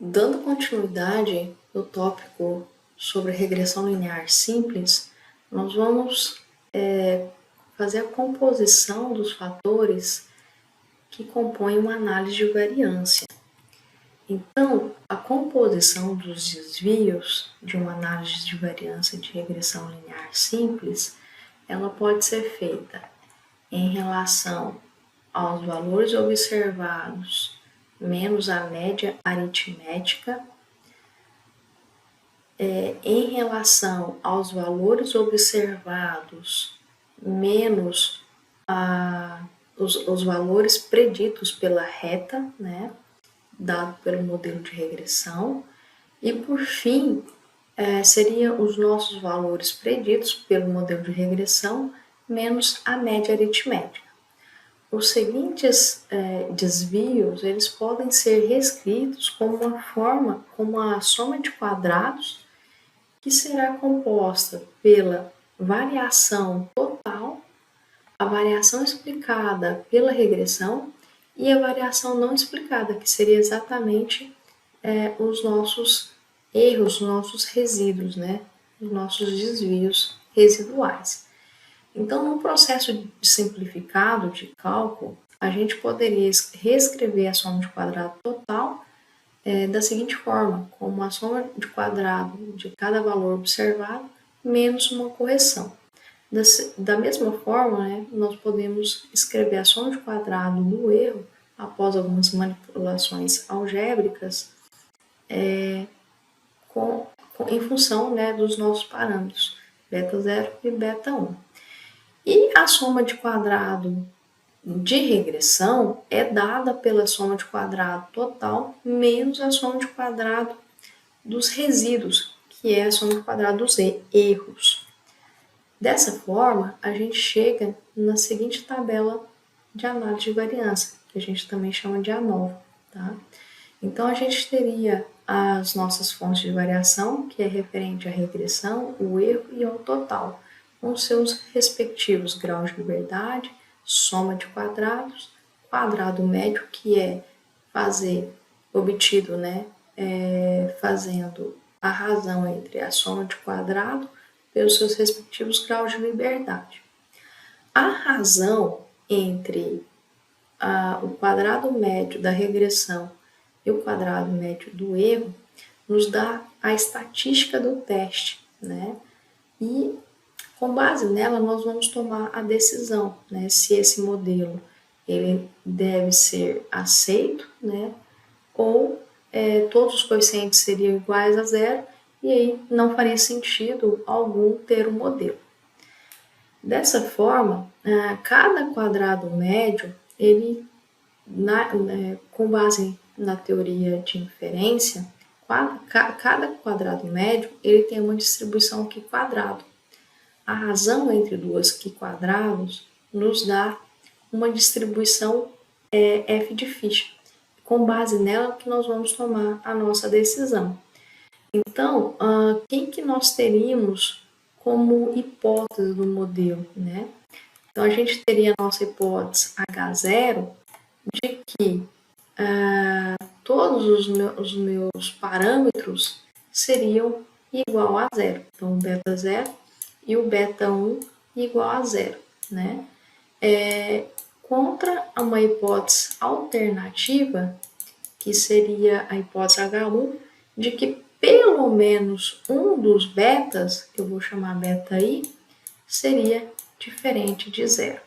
Dando continuidade no tópico sobre regressão linear simples, nós vamos fazer a composição dos fatores que compõem uma análise de variância. Então, a composição dos desvios de uma análise de variância de regressão linear simples, ela pode ser feita em relação aos valores observados menos a média aritmética, em relação aos valores observados menos os valores preditos pela reta, né, dado pelo modelo de regressão, e por fim, seriam os nossos valores preditos pelo modelo de regressão menos a média aritmética. Os seguintes desvios, eles podem ser reescritos como a soma de quadrados, que será composta pela variação total, a variação explicada pela regressão e a variação não explicada, que seria exatamente os nossos erros, os nossos resíduos, né? Os nossos desvios residuais. Então, no processo de simplificado de cálculo, a gente poderia reescrever a soma de quadrado total da seguinte forma, como a soma de quadrado de cada valor observado menos uma correção. Da mesma forma, né, nós podemos escrever a soma de quadrado do erro após algumas manipulações algébricas em função, né, dos nossos parâmetros beta 0 e beta 1. E a soma de quadrado de regressão é dada pela soma de quadrado total menos a soma de quadrado dos resíduos, que é a soma de quadrado dos erros. Dessa forma, a gente chega na seguinte tabela de análise de variância, que a gente também chama de ANOVA, tá? Então, a gente teria as nossas fontes de variação, que é referente à regressão, o erro e ao total, com seus respectivos graus de liberdade, soma de quadrados, quadrado médio, que é obtido, né, fazendo a razão entre a soma de quadrado pelos seus respectivos graus de liberdade. A razão entre o quadrado médio da regressão e o quadrado médio do erro nos dá a estatística do teste, né? E com base nela nós vamos tomar a decisão, né? Se esse modelo ele deve ser aceito, né? Ou todos os coeficientes seriam iguais a zero e aí não faria sentido algum ter um modelo. Dessa forma, cada quadrado médio, ele, com base na teoria de inferência, cada quadrado médio ele tem uma distribuição Q quadrado. A razão entre duas Q quadrados nos dá uma distribuição f de Fischer. Com base nela que nós vamos tomar a nossa decisão. Então, quem que nós teríamos como hipótese do modelo, né? Então, a gente teria a nossa hipótese H0 de que todos os meus parâmetros seriam igual a zero. Então, o beta 0 e o beta 1 igual a zero, né? Contra uma hipótese alternativa, que seria a hipótese H1, de que pelo menos um dos betas, que eu vou chamar beta I, seria diferente de zero.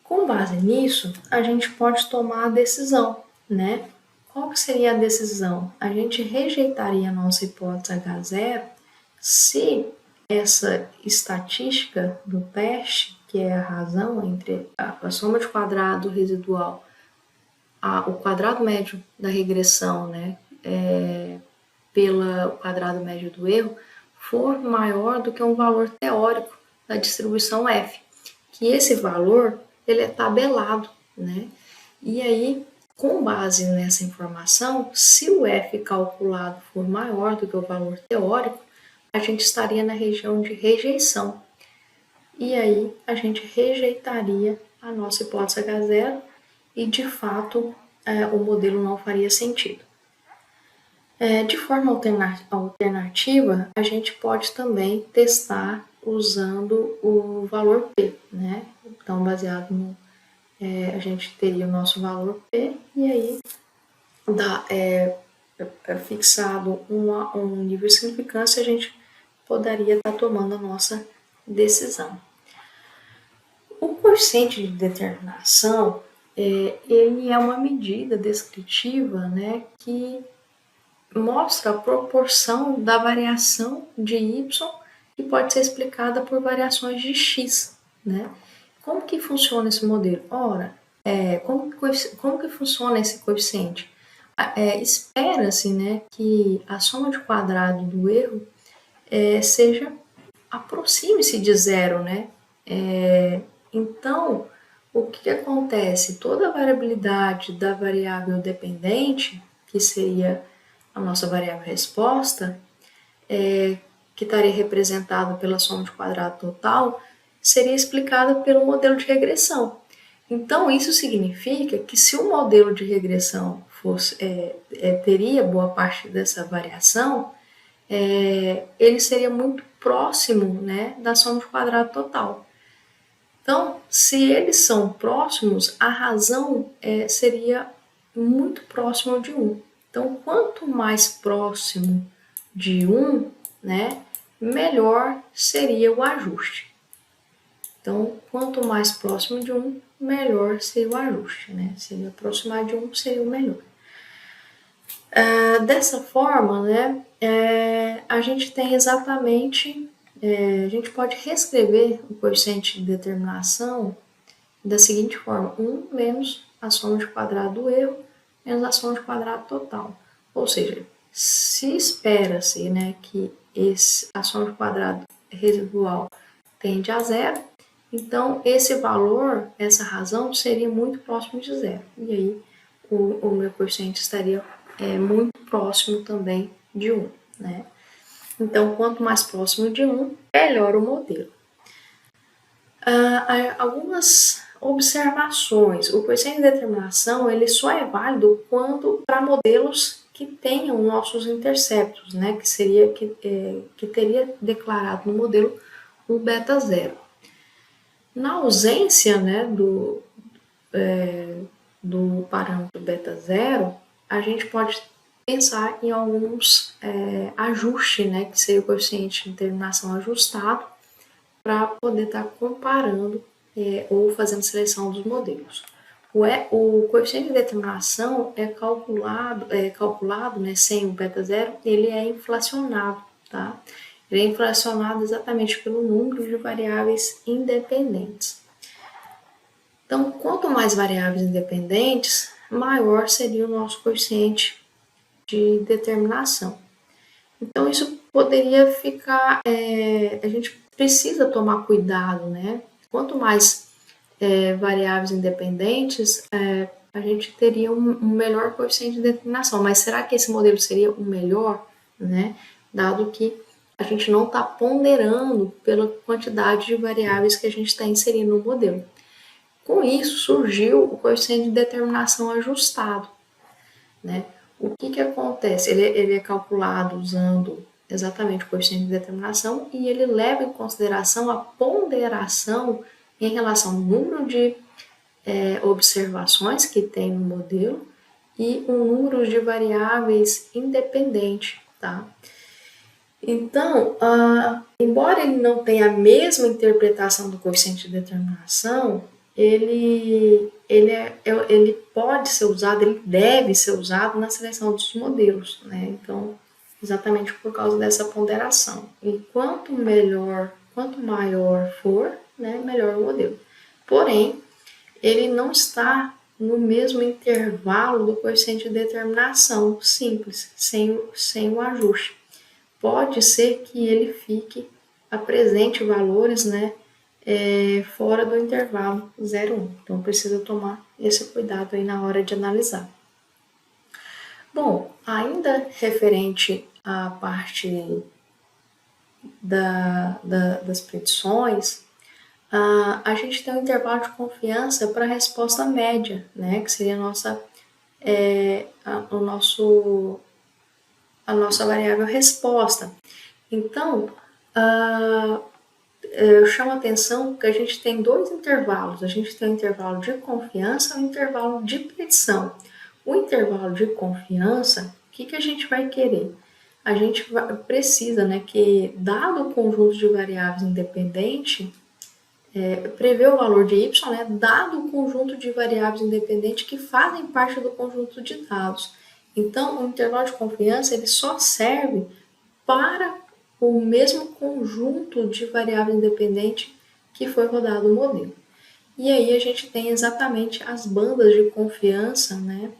Com base nisso, a gente pode tomar a decisão, né? Qual que seria a decisão? A gente rejeitaria a nossa hipótese H0 se essa estatística do teste, que é a razão entre a soma de quadrado residual, o quadrado médio da regressão, né, pelo quadrado médio do erro, for maior do que um valor teórico da distribuição f, que esse valor ele é tabelado, né? E aí, com base nessa informação, se o f calculado for maior do que o valor teórico, a gente estaria na região de rejeição. E aí, a gente rejeitaria a nossa hipótese H0 e, de fato, o modelo não faria sentido. De forma alternativa, a gente pode também testar usando o valor P, né? Então, baseado no... a gente teria o nosso valor P e aí fixado um nível de significância, a gente poderia estar tomando a nossa decisão. O quociente de determinação, ele é uma medida descritiva, né, que mostra a proporção da variação de y que pode ser explicada por variações de x, né? Como que funciona esse modelo? Ora, como que funciona esse coeficiente? Espera-se, né, que a soma de quadrado do erro seja aproxime-se de zero, né? Então, o que acontece? Toda a variabilidade da variável dependente, que seria a nossa variável resposta, que estaria representada pela soma de quadrado total, seria explicada pelo modelo de regressão. Então, isso significa que se o modelo de regressão fosse, teria boa parte dessa variação, ele seria muito próximo, né, da soma de quadrado total. Então, se eles são próximos, a razão seria muito próxima de 1. Então, quanto mais próximo de 1, né, melhor seria o ajuste. Então, quanto mais próximo de 1, melhor seria o ajuste, né? Se ele aproximar de 1, seria o melhor. Dessa forma, né, a gente tem exatamente, a gente pode reescrever o coeficiente de determinação da seguinte forma: 1 menos a soma de quadrado do erro menos a soma de quadrado total. Ou seja, se espera-se, né, que a soma de quadrado residual tende a zero, então esse valor, essa razão, seria muito próximo de zero. E aí o meu coeficiente estaria muito próximo também de 1, né? Então, quanto mais próximo de 1, melhor o modelo. Algumas observações. O coeficiente de determinação ele só é válido quando para modelos que tenham nossos interceptos, né? Que teria declarado no modelo um beta zero. Na ausência, né, do parâmetro beta zero, a gente pode pensar em alguns ajustes, né, que seria o coeficiente de determinação ajustado, para poder estar comparando ou fazendo seleção dos modelos. O coeficiente de determinação é calculado, né, sem o beta zero, ele é inflacionado, tá? Ele é inflacionado exatamente pelo número de variáveis independentes. Então, quanto mais variáveis independentes, maior seria o nosso coeficiente de determinação. Então, isso poderia ficar... a gente precisa tomar cuidado, né? Quanto mais variáveis independentes, a gente teria um melhor coeficiente de determinação. Mas será que esse modelo seria o melhor, né? Dado que a gente não está ponderando pela quantidade de variáveis que a gente está inserindo no modelo. Com isso, surgiu o coeficiente de determinação ajustado, né? O que acontece? Ele é calculado usando exatamente o coeficiente de determinação e ele leva em consideração a ponderação em relação ao número de observações que tem no modelo e o número de variáveis independente, tá? Então, embora ele não tenha a mesma interpretação do coeficiente de determinação, ele pode ser usado, ele deve ser usado na seleção dos modelos, né? Então, exatamente por causa dessa ponderação. E quanto maior for, né, melhor o modelo. Porém, ele não está no mesmo intervalo do coeficiente de determinação simples, sem o ajuste. Pode ser que ele apresente valores, né, fora do intervalo 0,1. Então, precisa tomar esse cuidado aí na hora de analisar. Bom, ainda referente à parte das predições, a gente tem um intervalo de confiança para a resposta média, né, que seria o nosso a nossa variável resposta. Então, eu chamo a atenção que a gente tem dois intervalos. A gente tem o intervalo de confiança e o intervalo de predição. O intervalo de confiança, o que a gente vai querer? A gente precisa, né, que dado o conjunto de variáveis independente, prever o valor de y, né, dado o conjunto de variáveis independentes que fazem parte do conjunto de dados. Então, o intervalo de confiança ele só serve para o mesmo conjunto de variáveis independentes que foi rodado o modelo. E aí a gente tem exatamente as bandas de confiança, né,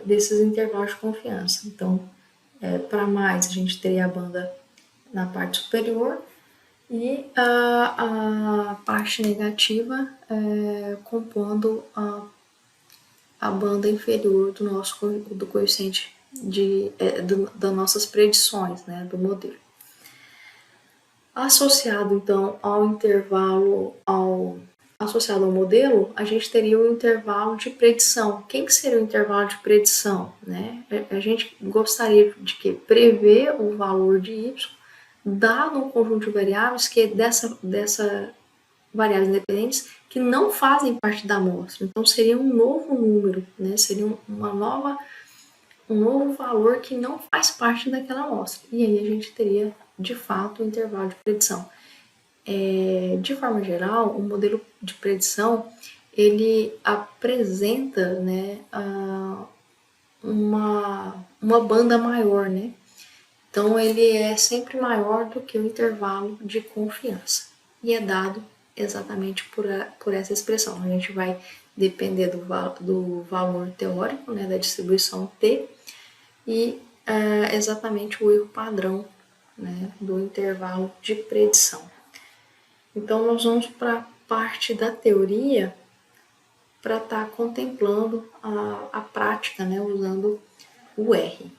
desses intervalos de confiança. Então, para mais, a gente teria a banda na parte superior e a parte negativa compondo a banda inferior do coeficiente das nossas predições, né, do modelo. Associado, então, associado ao modelo, a gente teria o intervalo de predição. Quem que seria o intervalo de predição? Né? A gente gostaria de prever o valor de y, dado um conjunto de variáveis que dessa variáveis independentes que não fazem parte da amostra. Então, seria um novo número, né? Seria um novo valor que não faz parte daquela amostra. E aí a gente teria, de fato, o intervalo de predição. De forma geral, o modelo de predição, ele apresenta, né, uma banda maior, né? Então, ele é sempre maior do que o intervalo de confiança. E é dado exatamente por essa expressão. A gente vai depender do valor teórico, né, da distribuição T, e exatamente o erro padrão, né, do intervalo de predição. Então, nós vamos para a parte da teoria para estar contemplando a prática, né, usando o R.